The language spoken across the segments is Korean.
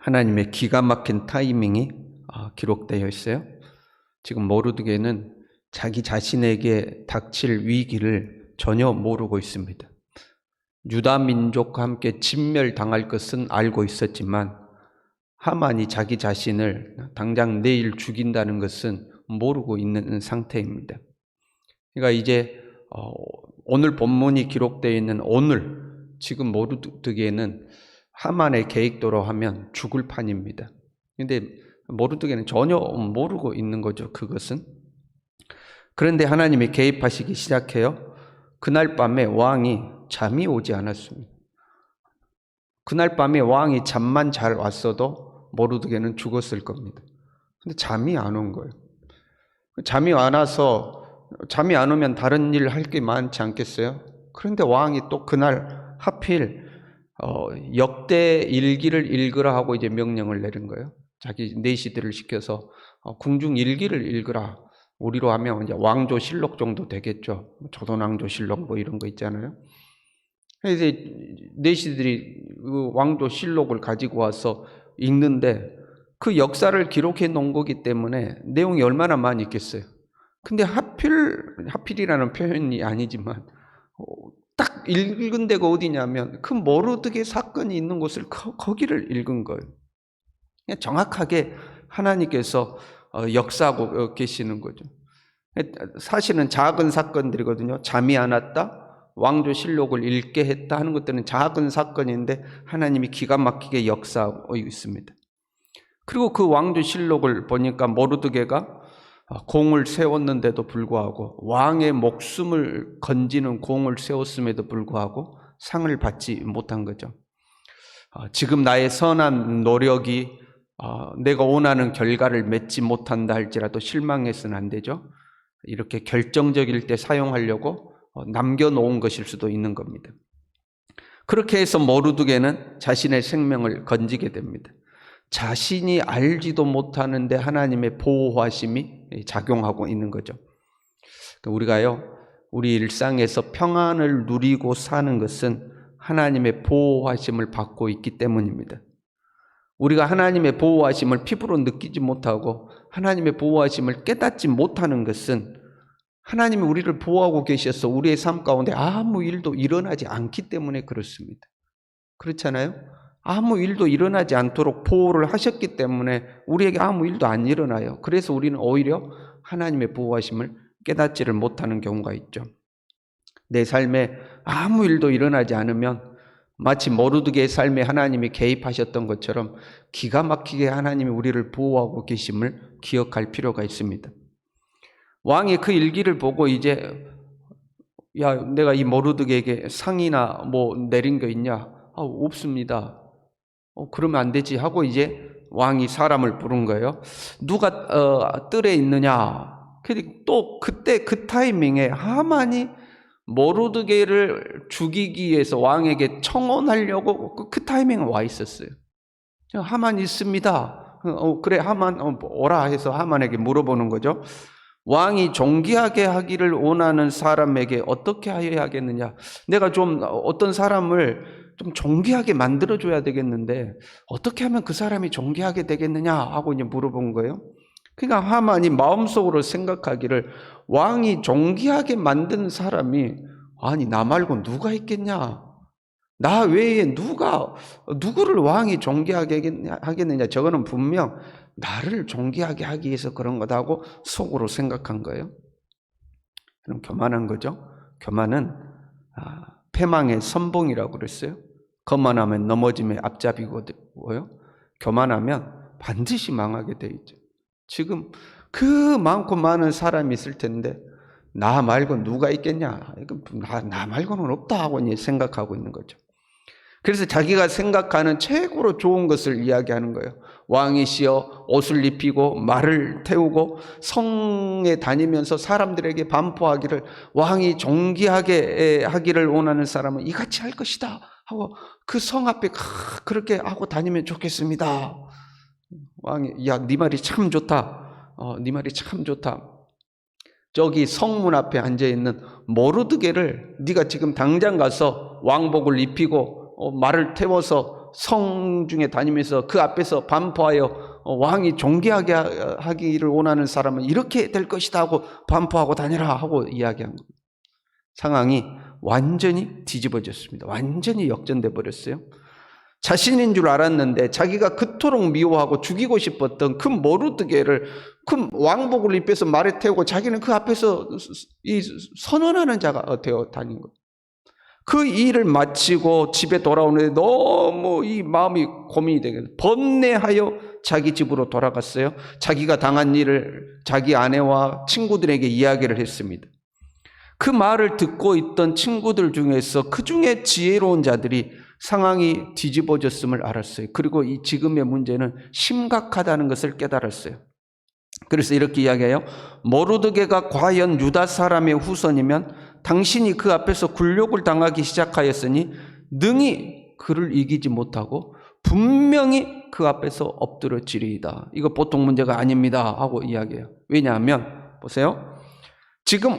하나님의 기가 막힌 타이밍이 기록되어 있어요. 지금 모르드게는 자기 자신에게 닥칠 위기를 전혀 모르고 있습니다. 유다 민족과 함께 진멸당할 것은 알고 있었지만 하만이 자기 자신을 당장 내일 죽인다는 것은 모르고 있는 상태입니다. 그러니까 이제 오늘 본문이 기록되어 있는 오늘 지금 모르드게는 하만의 계획대로 하면 죽을 판입니다. 그런데 모르드게는 전혀 모르고 있는 거죠. 그것은. 그런데 하나님이 개입하시기 시작해요. 그날 밤에 왕이 잠이 오지 않았습니다. 그날 밤에 왕이 잠만 잘 왔어도 모르드게는 죽었을 겁니다. 근데 잠이 안 온 거예요. 잠이 안 와서, 잠이 안 오면 다른 일 할 게 많지 않겠어요? 그런데 왕이 또 그날 하필 역대 일기를 읽으라 하고 이제 명령을 내린 거예요. 자기 내시들을 시켜서 궁중 일기를 읽으라. 우리로 하면 이제 왕조실록 정도 되겠죠. 조선왕조실록 뭐 이런 거 있잖아요. 그래서 내시들이 그 왕조실록을 가지고 와서 읽는데 그 역사를 기록해 놓은 거기 때문에 내용이 얼마나 많이 있겠어요. 근데 하필이라는 표현이 아니지만 딱 읽은 데가 어디냐면 그 모르드게 사건이 있는 곳을 거기를 읽은 거예요. 정확하게 하나님께서 역사하고 계시는 거죠. 사실은 작은 사건들이거든요. 잠이 안 왔다, 왕조실록을 읽게 했다 하는 것들은 작은 사건인데 하나님이 기가 막히게 역사하고 있습니다. 그리고 그 왕조실록을 보니까 모르드게가 공을 세웠는데도 불구하고 왕의 목숨을 건지는 공을 세웠음에도 불구하고 상을 받지 못한 거죠. 지금 나의 선한 노력이 내가 원하는 결과를 맺지 못한다 할지라도 실망해서는 안 되죠. 이렇게 결정적일 때 사용하려고 남겨놓은 것일 수도 있는 겁니다. 그렇게 해서 모르드게는 자신의 생명을 건지게 됩니다. 자신이 알지도 못하는데 하나님의 보호하심이 작용하고 있는 거죠. 우리가요, 우리 일상에서 평안을 누리고 사는 것은 하나님의 보호하심을 받고 있기 때문입니다. 우리가 하나님의 보호하심을 피부로 느끼지 못하고 하나님의 보호하심을 깨닫지 못하는 것은 하나님이 우리를 보호하고 계셔서 우리의 삶 가운데 아무 일도 일어나지 않기 때문에 그렇습니다. 그렇잖아요? 아무 일도 일어나지 않도록 보호를 하셨기 때문에 우리에게 아무 일도 안 일어나요. 그래서 우리는 오히려 하나님의 보호하심을 깨닫지를 못하는 경우가 있죠. 내 삶에 아무 일도 일어나지 않으면 마치 모르드게의 삶에 하나님이 개입하셨던 것처럼 기가 막히게 하나님이 우리를 보호하고 계심을 기억할 필요가 있습니다. 왕이 그 일기를 보고 이제 내가 이 모르드게에게 상이나 뭐 내린 거 있냐? 없습니다. 그러면 안 되지 하고 이제 왕이 사람을 부른 거예요. 누가 뜰에 있느냐? 또 그때 그 타이밍에 하만이 모르드게를 죽이기 위해서 왕에게 청혼하려고 그 타이밍에 와 있었어요. 하만 있습니다. 그래 하만 오라 해서 하만에게 물어보는 거죠. 왕이 존귀하게 하기를 원하는 사람에게 어떻게 해야겠느냐? 내가 좀 어떤 사람을 좀 존귀하게 만들어줘야 되겠는데 어떻게 하면 그 사람이 존귀하게 되겠느냐 하고 이제 물어본 거예요. 그러니까 하만이 마음속으로 생각하기를 왕이 존귀하게 만든 사람이 아니 나 말고 누가 있겠냐? 나 외에 누구를 왕이 존귀하게 하겠느냐? 저거는 분명 나를 존귀하게 하기 위해서 그런 거다고 속으로 생각한 거예요. 그럼 교만한 거죠. 교만은 패망의 선봉이라고 그랬어요. 거만하면 넘어짐의 앞잡이고요. 교만하면 반드시 망하게 돼 있죠. 지금 그 많고 많은 사람이 있을 텐데 나 말고 누가 있겠냐? 나 말고는 없다 하고 생각하고 있는 거죠. 그래서 자기가 생각하는 최고로 좋은 것을 이야기하는 거예요. 왕이시여 옷을 입히고 말을 태우고 성에 다니면서 사람들에게 반포하기를 왕이 존귀하게 하기를 원하는 사람은 이같이 할 것이다 하고 그 성 앞에 그렇게 하고 다니면 좋겠습니다. 왕이 네 말이 참 좋다. 네 말이 참 좋다. 저기 성문 앞에 앉아있는 모르드게를 네가 지금 당장 가서 왕복을 입히고 말을 태워서 성중에 다니면서 그 앞에서 반포하여 왕이 존귀하게 하기를 원하는 사람은 이렇게 될 것이다 하고 반포하고 다니라 하고 이야기한 겁니다. 상황이 완전히 뒤집어졌습니다. 완전히 역전돼 버렸어요. 자신인 줄 알았는데 자기가 그토록 미워하고 죽이고 싶었던 그 모르드게를 그 왕복을 입혀서 말에 태우고 자기는 그 앞에서 이 선언하는 자가 되어 다닌 거예요. 그 일을 마치고 집에 돌아오는데 너무 이 마음이 고민이 되겠어요. 번뇌하여 자기 집으로 돌아갔어요. 자기가 당한 일을 자기 아내와 친구들에게 이야기를 했습니다. 그 말을 듣고 있던 친구들 중에서 그 중에 지혜로운 자들이 상황이 뒤집어졌음을 알았어요. 그리고 이 지금의 문제는 심각하다는 것을 깨달았어요. 그래서 이렇게 이야기해요. 모르드게가 과연 유다 사람의 후손이면 당신이 그 앞에서 굴욕을 당하기 시작하였으니 능히 그를 이기지 못하고 분명히 그 앞에서 엎드러지리이다. 이거 보통 문제가 아닙니다 하고 이야기해요. 왜냐하면 보세요. 지금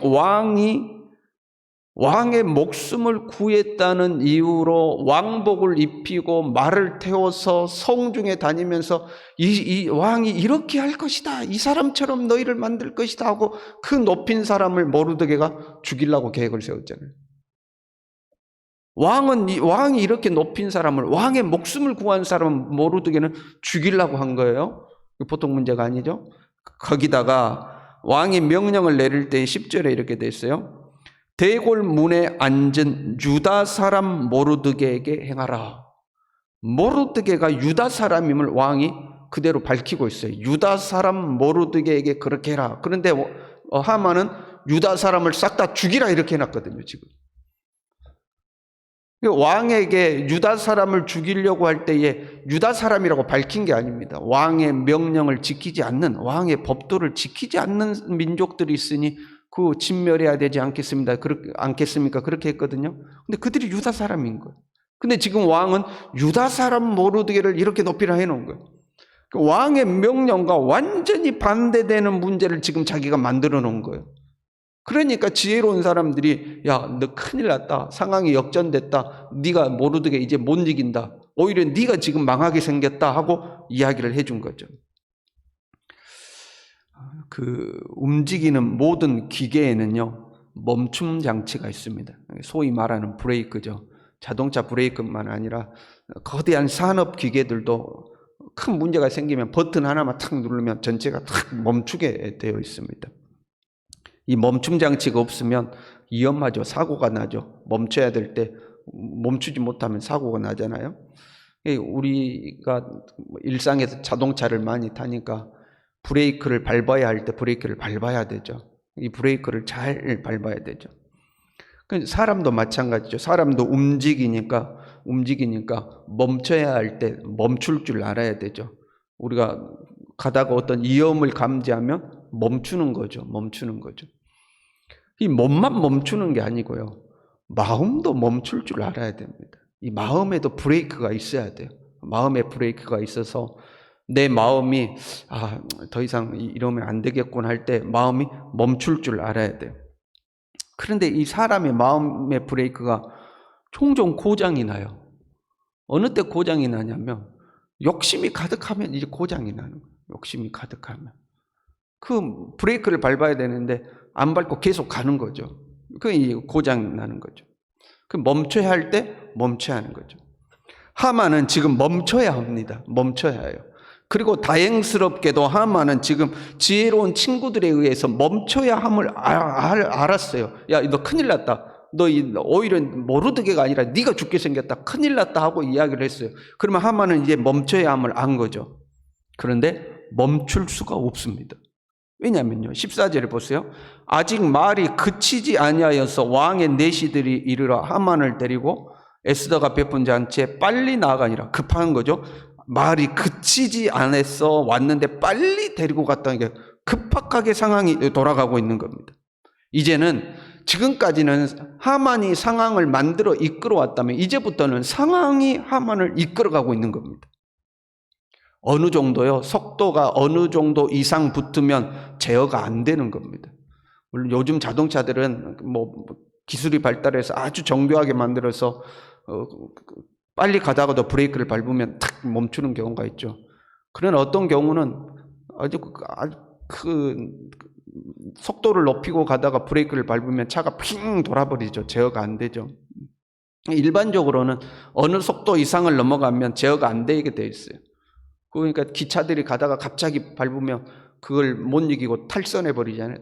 왕의 목숨을 구했다는 이유로 왕복을 입히고 말을 태워서 성중에 다니면서 이 왕이 이렇게 할 것이다, 이 사람처럼 너희를 만들 것이다 하고 그 높인 사람을 모르드게가 죽이려고 계획을 세웠잖아요. 왕이 이렇게 높인 사람을, 왕의 목숨을 구한 사람은 모르드게는 죽이려고 한 거예요. 보통 문제가 아니죠. 거기다가 왕이 명령을 내릴 때 10절에 이렇게 돼 있어요. 대궐 문에 앉은 유다 사람 모르드게에게 행하라. 모르드게가 유다 사람임을 왕이 그대로 밝히고 있어요. 유다 사람 모르드게에게 그렇게 해라. 그런데 하만은 유다 사람을 싹 다 죽이라 이렇게 해놨거든요. 지금 왕에게 유다 사람을 죽이려고 할 때에 유다 사람이라고 밝힌 게 아닙니다. 왕의 명령을 지키지 않는, 왕의 법도를 지키지 않는 민족들이 있으니 그 진멸해야 되지 않겠습니까? 그렇게 했거든요. 근데 그들이 유다 사람인 거예요. 근데 지금 왕은 유다 사람 모르드게를 이렇게 높이라 해놓은 거예요. 왕의 명령과 완전히 반대되는 문제를 지금 자기가 만들어 놓은 거예요. 그러니까 지혜로운 사람들이 야, 너 큰일 났다. 상황이 역전됐다. 네가 모르드게 이제 못 이긴다. 오히려 네가 지금 망하게 생겼다 하고 이야기를 해준 거죠. 그 움직이는 모든 기계에는요, 멈춤 장치가 있습니다. 소위 말하는 브레이크죠. 자동차 브레이크만 아니라 거대한 산업 기계들도 큰 문제가 생기면 버튼 하나만 탁 누르면 전체가 탁 멈추게 되어 있습니다. 이 멈춤 장치가 없으면 위험하죠. 사고가 나죠. 멈춰야 될 때 멈추지 못하면 사고가 나잖아요. 우리가 일상에서 자동차를 많이 타니까 브레이크를 밟아야 할 때 브레이크를 밟아야 되죠. 이 브레이크를 잘 밟아야 되죠. 사람도 마찬가지죠. 사람도 움직이니까 멈춰야 할 때 멈출 줄 알아야 되죠. 우리가 가다가 어떤 위험을 감지하면 멈추는 거죠. 이 몸만 멈추는 게 아니고요. 마음도 멈출 줄 알아야 됩니다. 이 마음에도 브레이크가 있어야 돼요. 마음에 브레이크가 있어서 내 마음이 더 이상 이러면 안 되겠군 할 때 마음이 멈출 줄 알아야 돼요. 그런데 이 사람의 마음의 브레이크가 종종 고장이 나요. 어느 때 고장이 나냐면 욕심이 가득하면 이제 고장이 나는 거예요. 욕심이 가득하면 그 브레이크를 밟아야 되는데 안 밟고 계속 가는 거죠. 그게 고장 나는 거죠. 그 멈춰야 할 때 멈춰야 하는 거죠. 하만은 지금 멈춰야 합니다. 멈춰야 해요. 그리고 다행스럽게도 하만은 지금 지혜로운 친구들에 의해서 멈춰야 함을 알았어요. 야, 너 큰일 났다. 너 오히려 모르드게가 아니라 네가 죽게 생겼다. 큰일 났다 하고 이야기를 했어요. 그러면 하만은 이제 멈춰야 함을 안 거죠. 그런데 멈출 수가 없습니다. 왜냐면요, 14절에 보세요. 아직 말이 그치지 아니하여서 왕의 내시들이 이르러 하만을 데리고 에스더가 베푼 잔치에 빨리 나아가니라. 급한 거죠. 말이 그치지 않았어 왔는데 빨리 데리고 갔다는 게 급박하게 상황이 돌아가고 있는 겁니다. 이제는 지금까지는 하만이 상황을 만들어 이끌어 왔다면 이제부터는 상황이 하만을 이끌어가고 있는 겁니다. 어느 정도요, 속도가 어느 정도 이상 붙으면 제어가 안 되는 겁니다. 물론 요즘 자동차들은 기술이 발달해서 아주 정교하게 만들어서 빨리 가다가도 브레이크를 밟으면 탁 멈추는 경우가 있죠. 그런 어떤 경우는 아주 속도를 높이고 가다가 브레이크를 밟으면 차가 핑 돌아버리죠. 제어가 안 되죠. 일반적으로는 어느 속도 이상을 넘어가면 제어가 안 되게 돼 있어요. 그러니까 기차들이 가다가 갑자기 밟으면 그걸 못 이기고 탈선해 버리잖아요.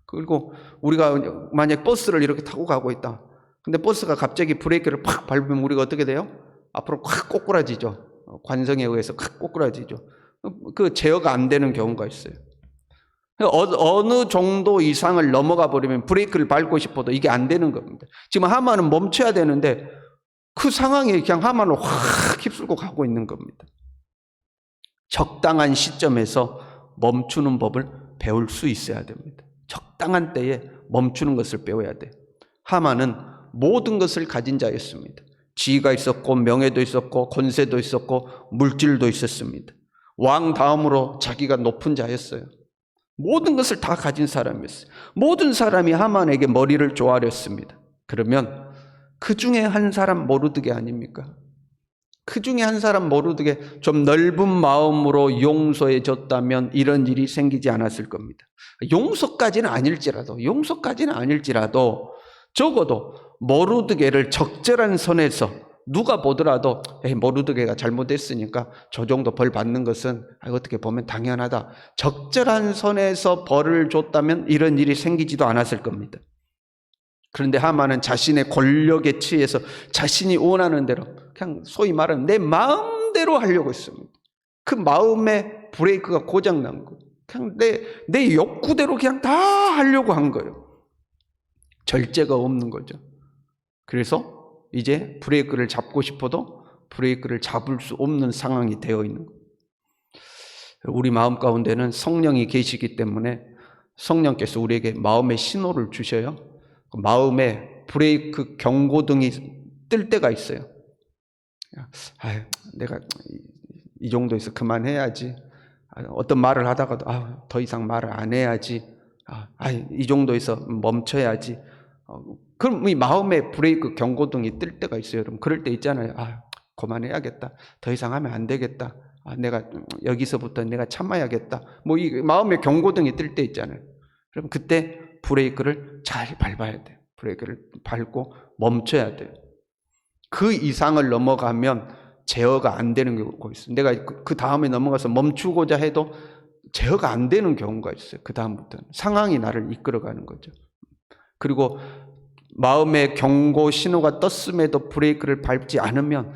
그리고 우리가 만약 버스를 이렇게 타고 가고 있다. 근데 버스가 갑자기 브레이크를 팍 밟으면 우리가 어떻게 돼요? 앞으로 확 꼬꾸라지죠. 관성에 의해서 확 꼬꾸라지죠. 그 제어가 안 되는 경우가 있어요. 어느 정도 이상을 넘어가 버리면 브레이크를 밟고 싶어도 이게 안 되는 겁니다. 지금 하만은 멈춰야 되는데 그 상황에 그냥 하만을 확 휩쓸고 가고 있는 겁니다. 적당한 시점에서 멈추는 법을 배울 수 있어야 됩니다. 적당한 때에 멈추는 것을 배워야 돼요. 하만은 모든 것을 가진 자였습니다. 지위가 있었고 명예도 있었고 권세도 있었고 물질도 있었습니다. 왕 다음으로 자기가 높은 자였어요. 모든 것을 다 가진 사람이었어요. 모든 사람이 하만에게 머리를 조아렸습니다. 그러면 그 중에 한 사람 모르드게 아닙니까? 그 중에 한 사람 모르드게 좀 넓은 마음으로 용서해 줬다면 이런 일이 생기지 않았을 겁니다. 용서까지는 아닐지라도 적어도 모르드게를 적절한 선에서 누가 보더라도 모르드게가 잘못했으니까 저 정도 벌 받는 것은 어떻게 보면 당연하다. 적절한 선에서 벌을 줬다면 이런 일이 생기지도 않았을 겁니다. 그런데 하만은 자신의 권력에 취해서 자신이 원하는 대로 그냥 소위 말하면 내 마음대로 하려고 했습니다. 그 마음의 브레이크가 고장난 거예요. 그냥 내 욕구대로 그냥 다 하려고 한 거예요. 절제가 없는 거죠. 그래서 이제 브레이크를 잡고 싶어도 브레이크를 잡을 수 없는 상황이 되어 있는 거예요. 우리 마음 가운데는 성령이 계시기 때문에 성령께서 우리에게 마음의 신호를 주셔요. 마음에 브레이크 경고등이 뜰 때가 있어요. 내가 이 정도에서 그만해야지. 어떤 말을 하다가도 더 이상 말을 안 해야지. 이 정도에서 멈춰야지. 그럼 이 마음에 브레이크 경고등이 뜰 때가 있어요. 여러분 그럴 때 있잖아요. 그만해야겠다. 더 이상 하면 안 되겠다. 내가 여기서부터 내가 참아야겠다. 이 마음의 경고등이 뜰 때 있잖아요. 그럼 그때 브레이크를 잘 밟아야 돼요. 브레이크를 밟고 멈춰야 돼요. 그 이상을 넘어가면 제어가 안 되는 경우가 있어요. 내가 그 다음에 넘어가서 멈추고자 해도 제어가 안 되는 경우가 있어요. 그 다음부터는 상황이 나를 이끌어가는 거죠. 그리고 마음의 경고 신호가 떴음에도 브레이크를 밟지 않으면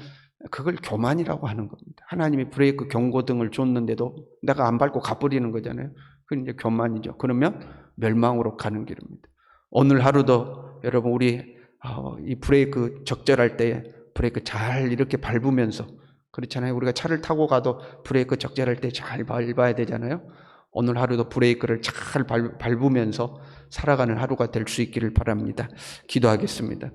그걸 교만이라고 하는 겁니다. 하나님이 브레이크 경고등을 줬는데도 내가 안 밟고 가버리는 거잖아요. 그건 이제 교만이죠. 그러면 멸망으로 가는 길입니다. 오늘 하루도 여러분 우리 이 브레이크 적절할 때 브레이크 잘 이렇게 밟으면서 그렇잖아요. 우리가 차를 타고 가도 브레이크 적절할 때 잘 밟아야 되잖아요. 오늘 하루도 브레이크를 잘 밟으면서 살아가는 하루가 될 수 있기를 바랍니다. 기도하겠습니다.